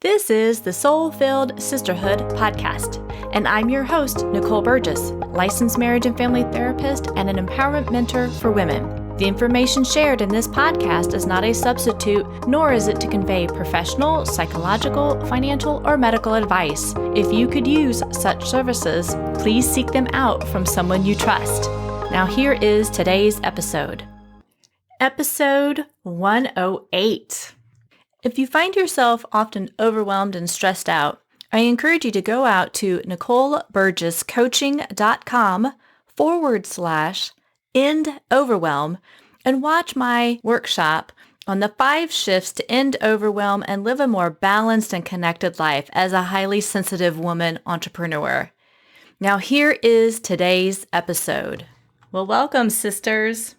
This is the Soul-Filled Sisterhood podcast, and I'm your host, Nicole Burgess, licensed marriage and family therapist and an empowerment mentor for women. The information shared in this podcast is not a substitute, nor is it to convey professional, psychological, financial, or medical advice. If you could use such services, please seek them out from someone you trust. Now here is today's episode. Episode 108. If you find yourself often overwhelmed and stressed out, I encourage you to go out to NicoleBurgessCoaching.com/end overwhelm and watch my workshop on the 5 shifts to end overwhelm and live a more balanced and connected life as a highly sensitive woman entrepreneur. Now here is today's episode. Well, welcome, sisters.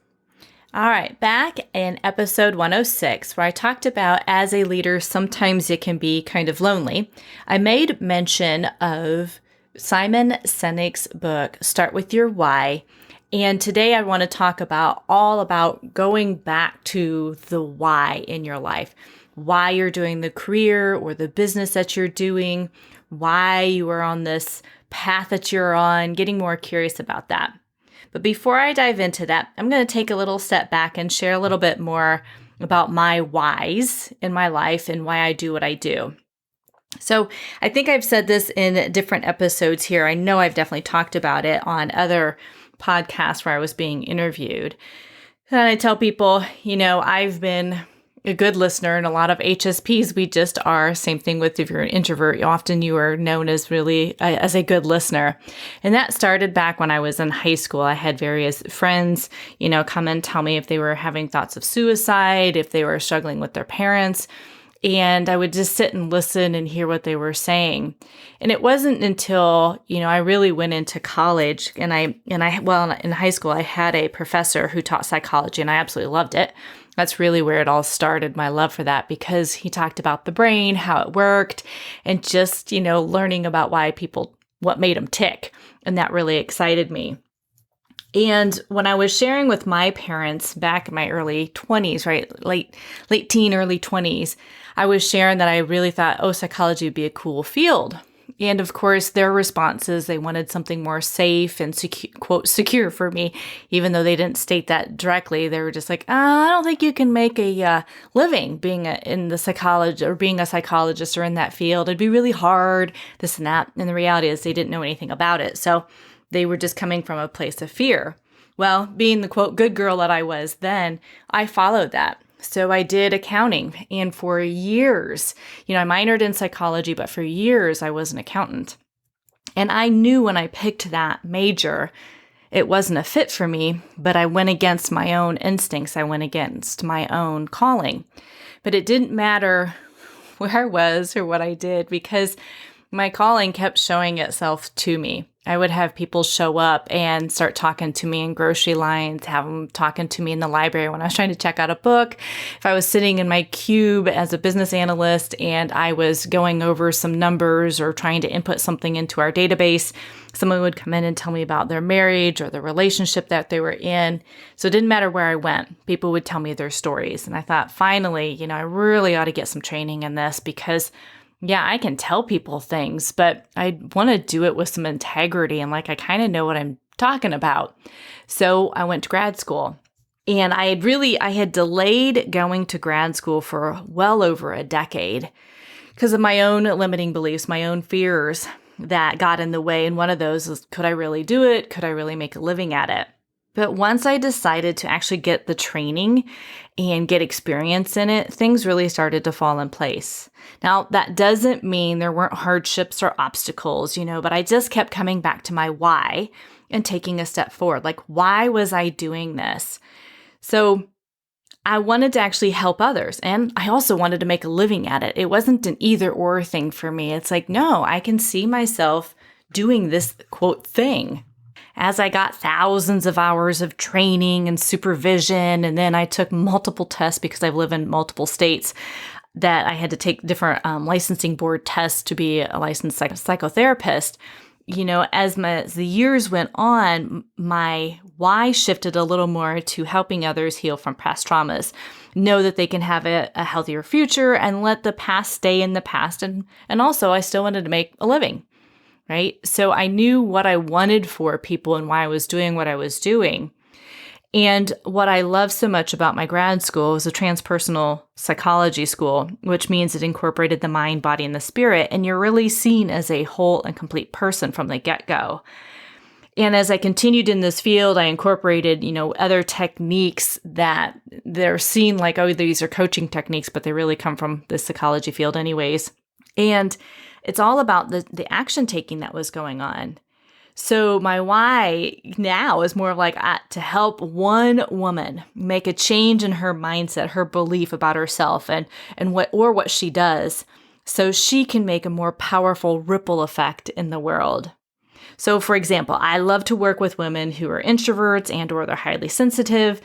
All right, back in episode 106, where I talked about as a leader, sometimes it can be kind of lonely. I made mention of Simon Sinek's book, Start With Your Why. And today I want to talk all about going back to the why in your life, why you're doing the career or the business that you're doing, why you are on this path that you're on, getting more curious about that. But before I dive into that, I'm going to take a little step back and share a little bit more about my whys in my life and why I do what I do. So I think I've said this in different episodes here. I know I've definitely talked about it on other podcasts where I was being interviewed. And I tell people, I've been a good listener, and a lot of HSPs, we just are. Same thing with if you're an introvert, often you are known as really as a good listener. And that started back when I was in high school. I had various friends, come and tell me if they were having thoughts of suicide, if they were struggling with their parents. And I would just sit and listen and hear what they were saying. And it wasn't until, I really went into college in high school, I had a professor who taught psychology, and I absolutely loved it. That's really where it all started, my love for that, because he talked about the brain, how it worked, and just, learning about what made them tick. And that really excited me. And when I was sharing with my parents back in my early 20s, right, late teen, early 20s, I was sharing that I really thought, psychology would be a cool field. And of course, their responses, they wanted something more safe and quote, secure for me, even though they didn't state that directly. They were just like, I don't think you can make a living being in the psychology or being a psychologist or in that field. It'd be really hard, this and that. And the reality is they didn't know anything about it. So they were just coming from a place of fear. Well, being the quote, good girl that I was then, I followed that. So I did accounting, and for years, I minored in psychology, but for years I was an accountant. And I knew when I picked that major, it wasn't a fit for me, but I went against my own instincts. I went against my own calling. But it didn't matter where I was or what I did, because my calling kept showing itself to me. I would have people show up and start talking to me in grocery lines, have them talking to me in the library when I was trying to check out a book. If I was sitting in my cube as a business analyst and I was going over some numbers or trying to input something into our database, someone would come in and tell me about their marriage or the relationship that they were in. So it didn't matter where I went. People would tell me their stories. And I thought, finally, I really ought to get some training in this, because I can tell people things, but I want to do it with some integrity and I kind of know what I'm talking about. So I went to grad school, and I had delayed going to grad school for well over a decade because of my own limiting beliefs, my own fears that got in the way. And one of those was, could I really do it? Could I really make a living at it? But once I decided to actually get the training and get experience in it, things really started to fall in place. Now, that doesn't mean there weren't hardships or obstacles, but I just kept coming back to my why and taking a step forward. Why was I doing this? So I wanted to actually help others, and I also wanted to make a living at it. It wasn't an either or thing for me. It's no, I can see myself doing this quote thing. As I got thousands of hours of training and supervision, and then I took multiple tests because I live in multiple states, that I had to take different licensing board tests to be a licensed psychotherapist. As the years went on, my why shifted a little more to helping others heal from past traumas. know that they can have a healthier future and let the past stay in the past. And also I still wanted to make a living, right? So I knew what I wanted for people and why I was doing what I was doing. And what I love so much about my grad school was a transpersonal psychology school, which means it incorporated the mind, body, and the spirit. And you're really seen as a whole and complete person from the get-go. And as I continued in this field, I incorporated, other techniques that they're seen like, oh, these are coaching techniques, but they really come from the psychology field anyways. And it's all about the action taking that was going on. So my why now is more of like to help one woman make a change in her mindset, her belief about herself and what she does, so she can make a more powerful ripple effect in the world. So for example, I love to work with women who are introverts and or they're highly sensitive,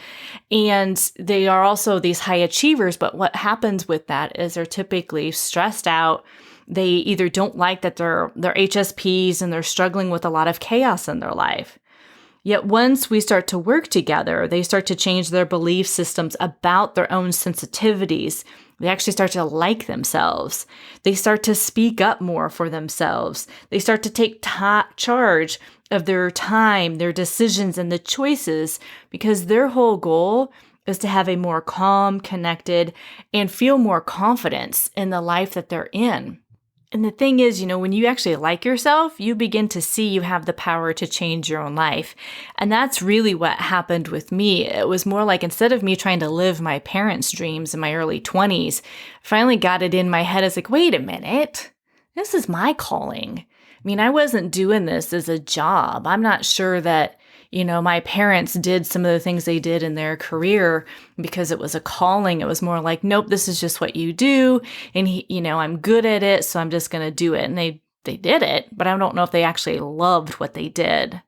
and they are also these high achievers. But what happens with that is they're typically stressed out. They either don't like that they're HSPs and they're struggling with a lot of chaos in their life. Yet once we start to work together, they start to change their belief systems about their own sensitivities. They actually start to like themselves. They start to speak up more for themselves. They start to take charge of their time, their decisions, and the choices, because their whole goal is to have a more calm, connected, and feel more confidence in the life that they're in. And the thing is, when you actually like yourself, you begin to see you have the power to change your own life. And that's really what happened with me. It was more like, instead of me trying to live my parents' dreams in my early 20s, I finally got it in my head. It's like, wait a minute, this is my calling. I wasn't doing this as a job. I'm not sure that my parents did some of the things they did in their career because it was a calling. It was more like, nope, this is just what you do. And, I'm good at it, so I'm just going to do it. And they did it, but I don't know if they actually loved what they did.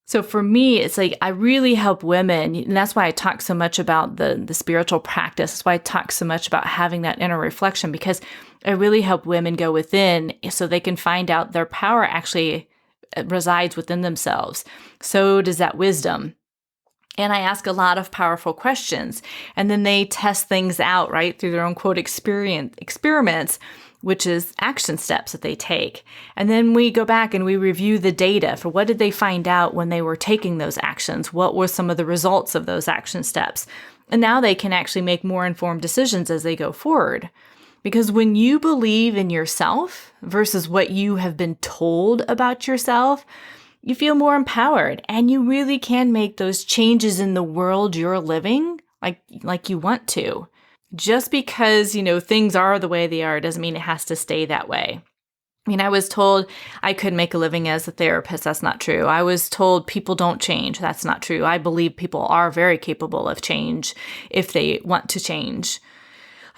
So for me, it's like I really help women. And that's why I talk so much about the spiritual practice. That's why I talk so much about having that inner reflection, because I really help women go within so they can find out their power actually resides within themselves. So does that wisdom. And I ask a lot of powerful questions, and then they test things out, right, through their own quote experiments, which is action steps that they take. And then we go back and we review the data for what did they find out when they were taking those actions? What were some of the results of those action steps? And now they can actually make more informed decisions as they go forward. Because when you believe in yourself versus what you have been told about yourself, you feel more empowered, and you really can make those changes in the world you're living like you want to. Just because, things are the way they are doesn't mean it has to stay that way. I was told I could make a living as a therapist. That's not true. I was told people don't change. That's not true. I believe people are very capable of change if they want to change.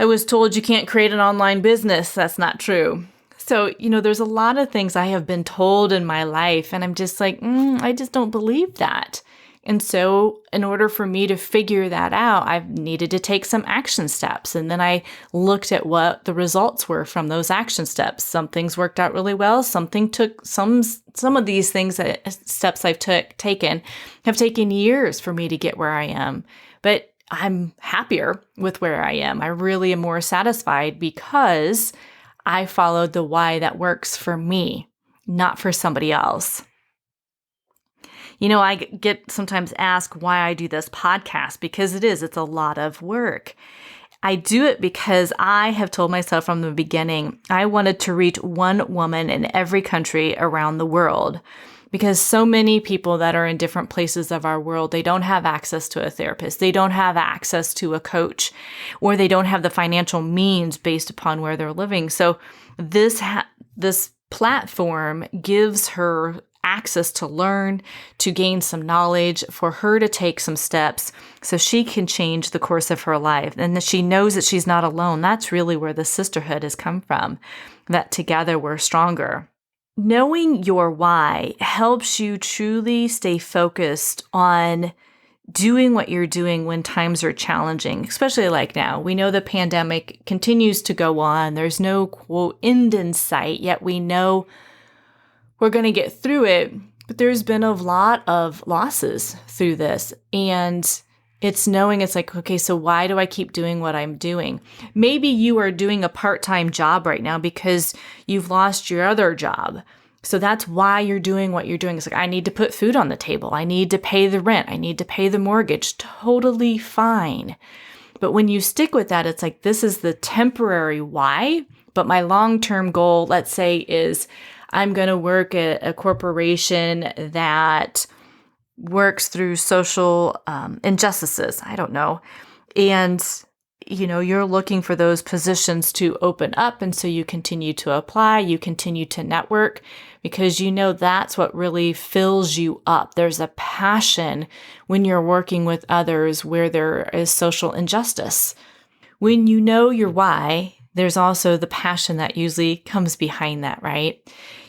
I was told you can't create an online business. That's not true. So, there's a lot of things I have been told in my life, and I'm just like, I just don't believe that. And so in order for me to figure that out, I've needed to take some action steps. And then I looked at what the results were from those action steps. Some things worked out really well. Some of these steps I've taken have taken years for me to get where I am. But I'm happier with where I am. I really am more satisfied because I followed the why that works for me, not for somebody else. I get sometimes asked why I do this podcast, because it's a lot of work. I do it because I have told myself from the beginning, I wanted to reach one woman in every country around the world. Because so many people that are in different places of our world, they don't have access to a therapist. They don't have access to a coach, or they don't have the financial means based upon where they're living. So this platform gives her access to learn, to gain some knowledge, for her to take some steps so she can change the course of her life. And that she knows that she's not alone. That's really where the sisterhood has come from, that together we're stronger. Knowing your why helps you truly stay focused on doing what you're doing when times are challenging, especially like now. We know the pandemic continues to go on. There's no, quote, end in sight, yet we know we're going to get through it. But there's been a lot of losses through this. And It's knowing it's like, okay, so why do I keep doing what I'm doing? Maybe you are doing a part-time job right now because you've lost your other job. So that's why you're doing what you're doing. It's like, I need to put food on the table. I need to pay the rent. I need to pay the mortgage. Totally fine. But when you stick with that, it's like, this is the temporary why, but my long-term goal, let's say, is I'm going to work at a corporation that works through social injustices. I don't know. And, you're looking for those positions to open up. And so you continue to apply, you continue to network because that's what really fills you up. There's a passion when you're working with others where there is social injustice. When you know your why, there's also the passion that usually comes behind that, right?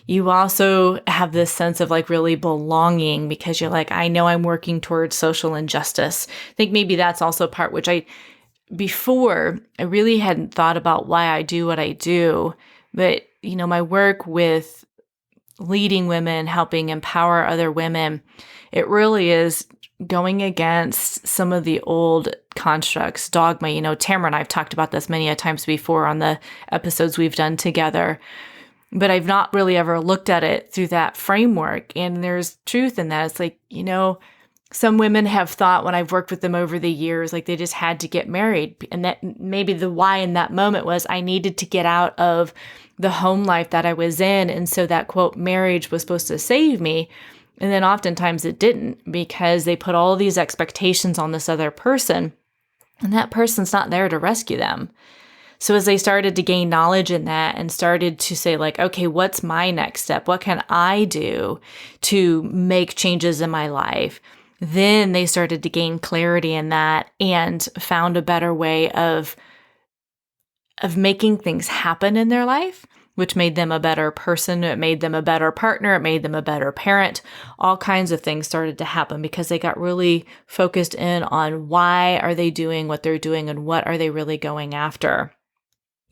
You also have this sense of like really belonging because you're like, I know I'm working towards social injustice. I think maybe that's also part which before I really hadn't thought about why I do what I do, but my work with leading women, helping empower other women, it really is going against some of the old constructs, dogma. Tamara and I've talked about this many a times before on the episodes we've done together, but I've not really ever looked at it through that framework. And there's truth in that. It's like, some women have thought when I've worked with them over the years, like they just had to get married. And that maybe the why in that moment was I needed to get out of the home life that I was in. And so that quote, marriage was supposed to save me. And then oftentimes it didn't because they put all these expectations on this other person and that person's not there to rescue them. So as they started to gain knowledge in that and started to say like, okay, what's my next step? What can I do to make changes in my life? Then they started to gain clarity in that and found a better way of making things happen in their life, which made them a better person. It made them a better partner. It made them a better parent. All kinds of things started to happen because they got really focused in on why are they doing what they're doing and what are they really going after.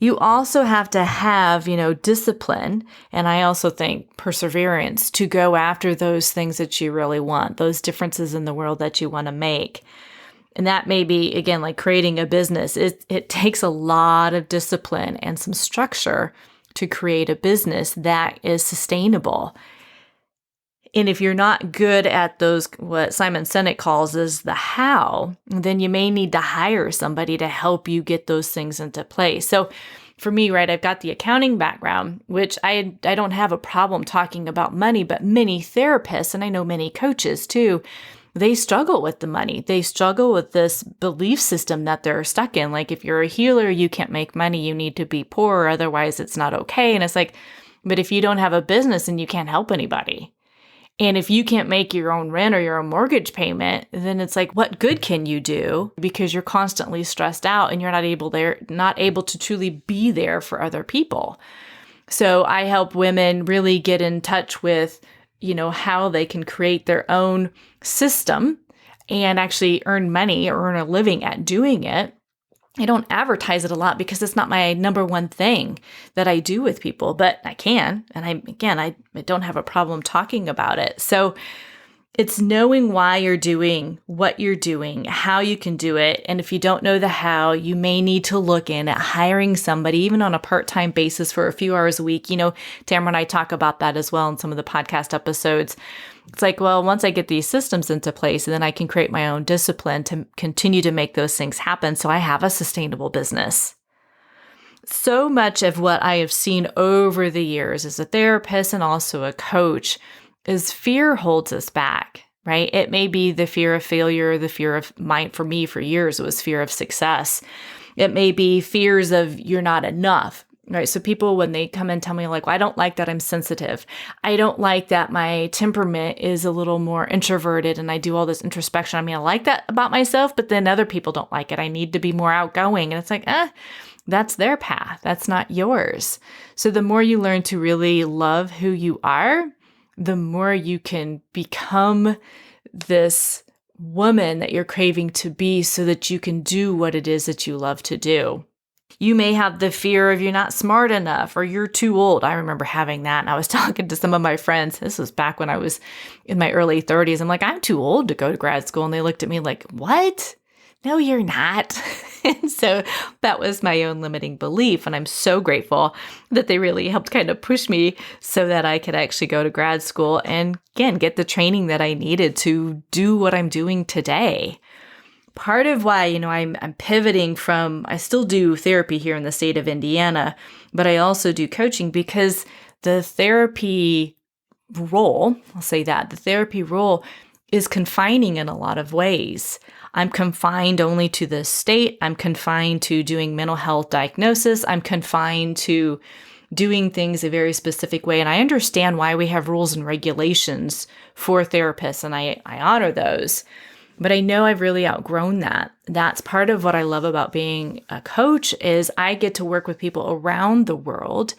You also have to have, discipline, and I also think perseverance to go after those things that you really want, those differences in the world that you want to make. And that may be, again, like creating a business. It takes a lot of discipline and some structure to create a business that is sustainable. And if you're not good at those, what Simon Sinek calls is the how, then you may need to hire somebody to help you get those things into place. So for me, right, I've got the accounting background, which I don't have a problem talking about money, but many therapists, and I know many coaches too, they struggle with the money. They struggle with this belief system that they're stuck in. Like if you're a healer, you can't make money, you need to be poor, otherwise it's not okay. And it's like, but if you don't have a business and you can't help anybody, and if you can't make your own rent or your own mortgage payment, then it's like, what good can you do? Because you're constantly stressed out and you're not able to truly be there for other people. So I help women really get in touch with, how they can create their own system and actually earn money or earn a living at doing it. I don't advertise it a lot because it's not my number one thing that I do with people, but I can. And I don't have a problem talking about it. So it's knowing why you're doing what you're doing, how you can do it. And if you don't know the how, you may need to look in at hiring somebody, even on a part-time basis for a few hours a week. Tamara and I talk about that as well in some of the podcast episodes. It's like, well, once I get these systems into place, then I can create my own discipline to continue to make those things happen so I have a sustainable business. So much of what I have seen over the years as a therapist and also a coach is fear holds us back, right? It may be the fear of failure, the fear of for me for years, it was fear of success. It may be fears of you're not enough. Right. So people, when they come and tell me like, well, I don't like that I'm sensitive. I don't like that my temperament is a little more introverted and I do all this introspection. I like that about myself, but then other people don't like it. I need to be more outgoing. And it's like, that's their path. That's not yours. So the more you learn to really love who you are, the more you can become this woman that you're craving to be so that you can do what it is that you love to do. You may have the fear of you're not smart enough or you're too old. I remember having that. And I was talking to some of my friends. This was back when I was in my early 30s. I'm like, I'm too old to go to grad school. And they looked at me like, what? no, you're not. And so that was my own limiting belief. And I'm so grateful that they really helped kind of push me so that I could actually go to grad school and again, get the training that I needed to do what I'm doing today. Part of why, I'm pivoting from, I still do therapy here in the state of Indiana, but I also do coaching because the therapy role, I'll say that, the therapy role is confining in a lot of ways. I'm confined only to the state. I'm confined to doing mental health diagnosis. I'm confined to doing things a very specific way. And I understand why we have rules and regulations for therapists, and I honor those. But I know I've really outgrown that. That's part of what I love about being a coach is I get to work with people around the world,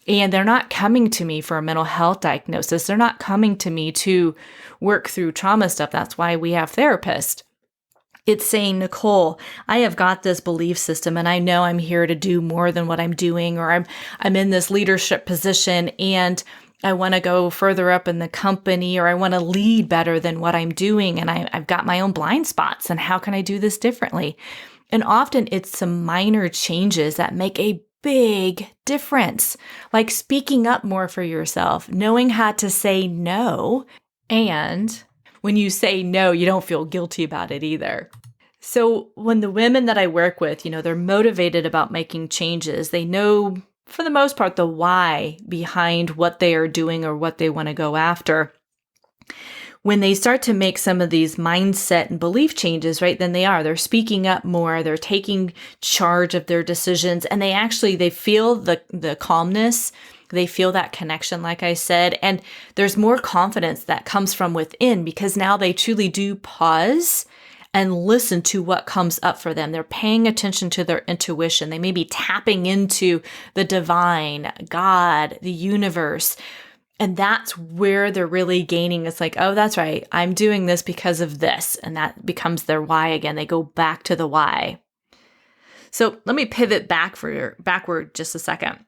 and they're not coming to me for a mental health diagnosis. They're not coming to me to work through trauma stuff. That's why we have therapists. It's saying, Nicole, I have got this belief system and I know I'm here to do more than what I'm doing, or I'm in this leadership position and I want to go further up in the company, or I want to lead better than what I'm doing. And I've got my own blind spots, and how can I do this differently? And often it's some minor changes that make a big difference, like speaking up more for yourself, knowing how to say no. And when you say no, you don't feel guilty about it either. So when the women that I work with, they're motivated about making changes, they know for the most part, the why behind what they are doing or what they want to go after. When they start to make some of these mindset and belief changes, right, then they're speaking up more, they're taking charge of their decisions, and they feel the calmness, they feel that connection, like I said, and there's more confidence that comes from within because now they truly do pause and listen to what comes up for them. They're paying attention to their intuition. They may be tapping into the divine, God, the universe. And that's where they're really gaining. It's like, oh, that's right. I'm doing this because of this. And that becomes their why again. They go back to the why. So let me pivot backward just a second.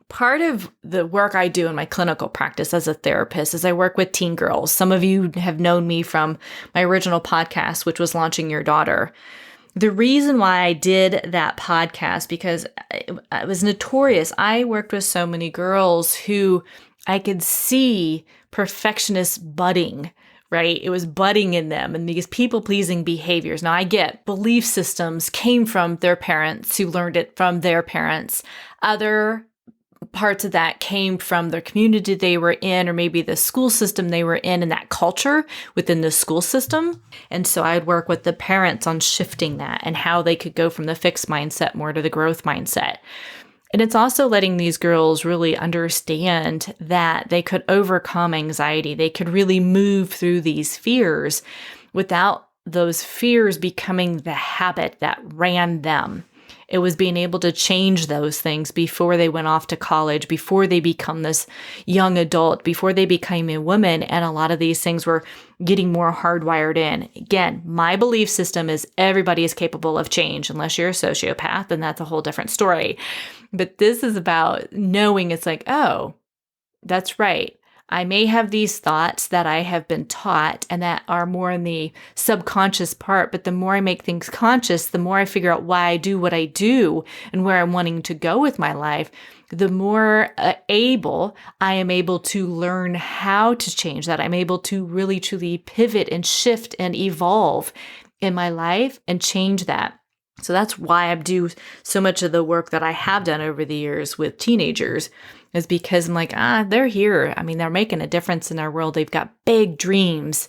Part of the work I do in my clinical practice as a therapist is I work with teen girls. Some of you have known me from my original podcast, which was Launching Your Daughter. The reason why I did that podcast, because it was notorious. I worked with so many girls who I could see perfectionist budding, right? It was budding in them and these people-pleasing behaviors. Now I get belief systems came from their parents who learned it from their parents. Other parts of that came from their community they were in, or maybe the school system they were in, and that culture within the school system. And so I'd work with the parents on shifting that and how they could go from the fixed mindset more to the growth mindset. And it's also letting these girls really understand that they could overcome anxiety. They could really move through these fears without those fears becoming the habit that ran them. It was being able to change those things before they went off to college, before they become this young adult, before they became a woman. And a lot of these things were getting more hardwired in. Again, my belief system is everybody is capable of change unless you're a sociopath, and that's a whole different story. But this is about knowing it's like, oh, that's right. I may have these thoughts that I have been taught and that are more in the subconscious part, but the more I make things conscious, the more I figure out why I do what I do and where I'm wanting to go with my life, the more able I am able to learn how to change that. I'm able to really, truly pivot and shift and evolve in my life and change that. So that's why I do so much of the work that I have done over the years with teenagers, is because I'm like, they're here. I mean, they're making a difference in our world. They've got big dreams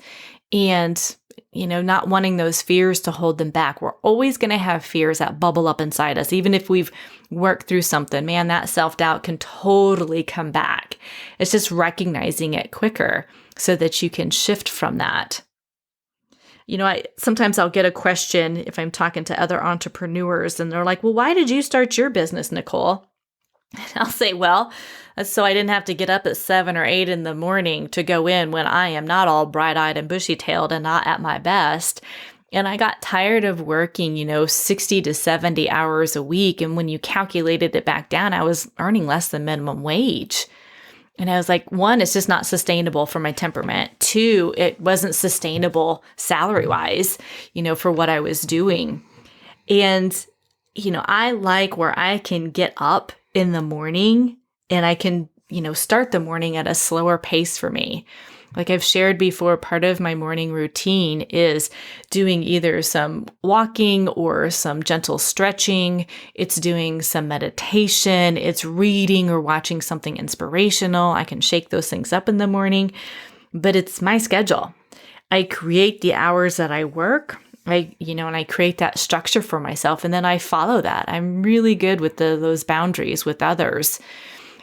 and, not wanting those fears to hold them back. We're always going to have fears that bubble up inside us. Even if we've worked through something, man, that self-doubt can totally come back. It's just recognizing it quicker so that you can shift from that. Sometimes I'll get a question if I'm talking to other entrepreneurs and they're like, well, why did you start your business, Nicole? And I'll say, well, that's so I didn't have to get up at 7 or 8 in the morning to go in when I am not all bright-eyed and bushy-tailed and not at my best. And I got tired of working, 60 to 70 hours a week. And when you calculated it back down, I was earning less than minimum wage. And I was like, one, it's just not sustainable for my temperament. two, it wasn't sustainable salary-wise, for what I was doing. And, I like where I can get up in the morning and I can, start the morning at a slower pace for me. Like I've shared before, part of my morning routine is doing either some walking or some gentle stretching. It's doing some meditation. It's reading or watching something inspirational. I can shake those things up in the morning, but it's my schedule. I create the hours that I work. And I create that structure for myself, and then I follow that. I'm really good with those boundaries with others.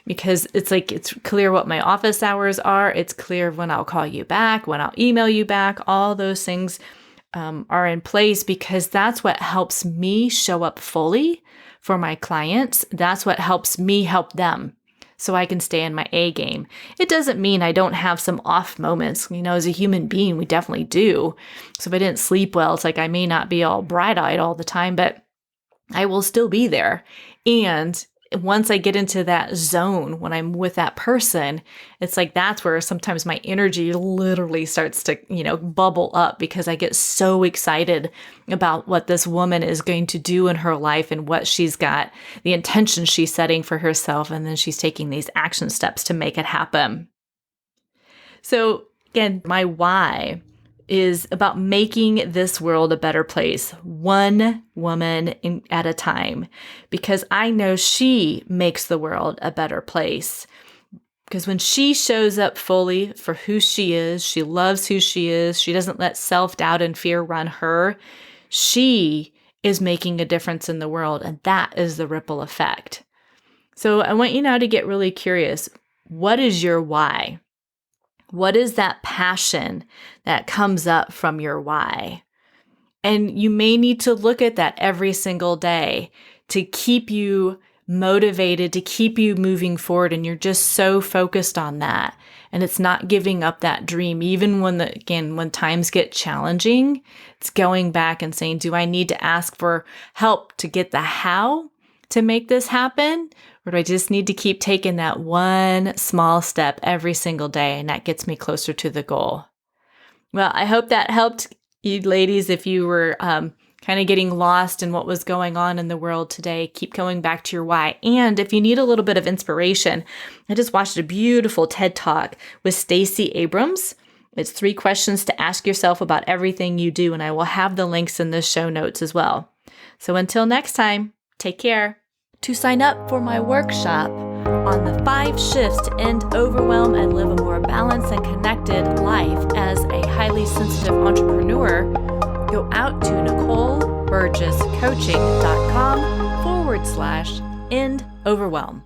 Because it's clear what my office hours are. It's clear when I'll call you back, when I'll email you back. All those things are in place because that's what helps me show up fully for my clients. That's what helps me help them so I can stay in my A game. It doesn't mean I don't have some off moments. As a human being, we definitely do. So if I didn't sleep well, it's like I may not be all bright-eyed all the time, but I will still be there. And once I get into that zone, when I'm with that person, it's like that's where sometimes my energy literally starts to, bubble up because I get so excited about what this woman is going to do in her life and what she's got, the intention she's setting for herself. And then she's taking these action steps to make it happen. So again, my why is about making this world a better place, one woman at a time, because I know she makes the world a better place. Because when she shows up fully for who she is, she loves who she is, she doesn't let self-doubt and fear run her, she is making a difference in the world, and that is the ripple effect. So I want you now to get really curious. What is your why? What is that passion that comes up from your why? And you may need to look at that every single day to keep you motivated, to keep you moving forward. And you're just so focused on that. And it's not giving up that dream. Even when times get challenging, it's going back and saying, do I need to ask for help to get the how to make this happen? Or do I just need to keep taking that one small step every single day? And that gets me closer to the goal. Well, I hope that helped you ladies. If you were kind of getting lost in what was going on in the world today, keep going back to your why. And if you need a little bit of inspiration, I just watched a beautiful TED Talk with Stacey Abrams. It's 3 questions to ask yourself about everything you do. And I will have the links in the show notes as well. So until next time, take care. To sign up for my workshop on the 5 shifts to end overwhelm and live a more balanced and connected life as a highly sensitive entrepreneur, go out to NicoleBurgessCoaching.com/end overwhelm.